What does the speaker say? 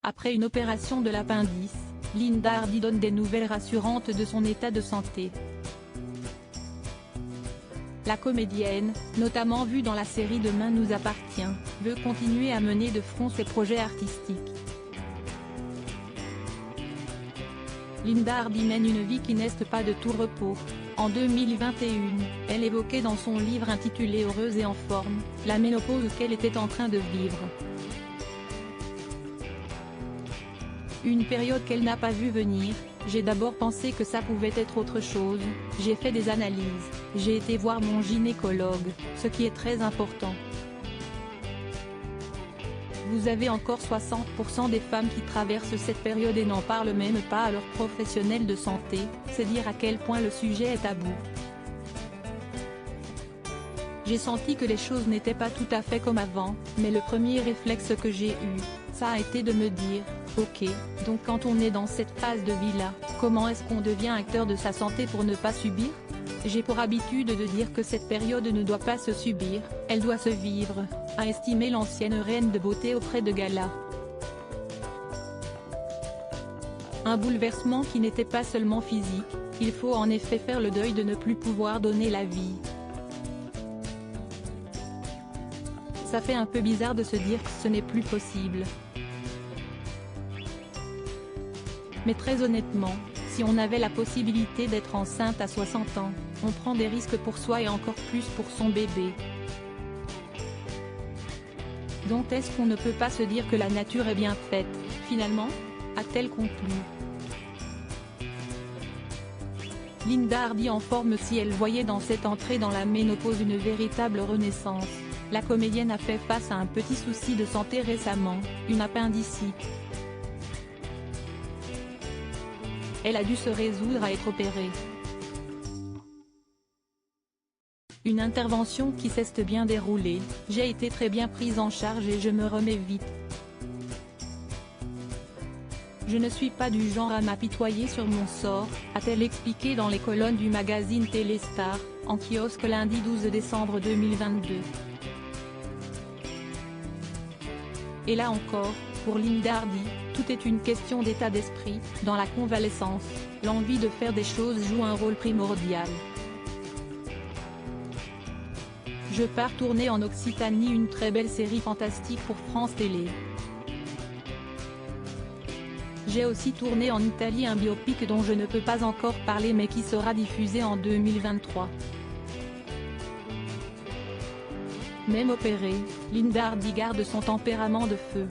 Après une opération de l'appendice, Linda Hardy donne des nouvelles rassurantes de son état de santé. La comédienne, notamment vue dans la série Demain nous appartient, veut continuer à mener de front ses projets artistiques. Linda Hardy mène une vie qui n'est pas de tout repos. En 2021, elle évoquait dans son livre intitulé Heureuse et en forme, la ménopause qu'elle était en train de vivre. Une période qu'elle n'a pas vue venir. J'ai d'abord pensé que ça pouvait être autre chose, j'ai fait des analyses, j'ai été voir mon gynécologue, ce qui est très important. Vous avez encore 60% des femmes qui traversent cette période et n'en parlent même pas à leurs professionnels de santé, c'est dire à quel point le sujet est tabou. J'ai senti que les choses n'étaient pas tout à fait comme avant, mais le premier réflexe que j'ai eu, ça a été de me dire, ok, donc quand on est dans cette phase de vie-là, comment est-ce qu'on devient acteur de sa santé pour ne pas subir? J'ai pour habitude de dire que cette période ne doit pas se subir, elle doit se vivre, a estimé l'ancienne reine de beauté auprès de Gala. Un bouleversement qui n'était pas seulement physique, il faut en effet faire le deuil de ne plus pouvoir donner la vie. Ça fait un peu bizarre de se dire que ce n'est plus possible. Mais très honnêtement, si on avait la possibilité d'être enceinte à 60 ans, on prend des risques pour soi et encore plus pour son bébé. Donc est-ce qu'on ne peut pas se dire que la nature est bien faite, finalement, a-t-elle conclu. Linda Hardy en forme. Si elle voyait dans cette entrée dans la ménopause une véritable renaissance, la comédienne a fait face à un petit souci de santé récemment, une appendicite. Elle a dû se résoudre à être opérée. Une intervention qui s'est bien déroulée, j'ai été très bien prise en charge et je me remets vite. Je ne suis pas du genre à m'apitoyer sur mon sort, a-t-elle expliqué dans les colonnes du magazine Téléstar, en kiosque lundi 12 décembre 2022. Et là encore, pour Linda Hardy, tout est une question d'état d'esprit. Dans la convalescence, l'envie de faire des choses joue un rôle primordial. Je pars tourner en Occitanie une très belle série fantastique pour France Télé. J'ai aussi tourné en Italie un biopic dont je ne peux pas encore parler mais qui sera diffusé en 2023. Même opérée, Linda Hardy garde son tempérament de feu.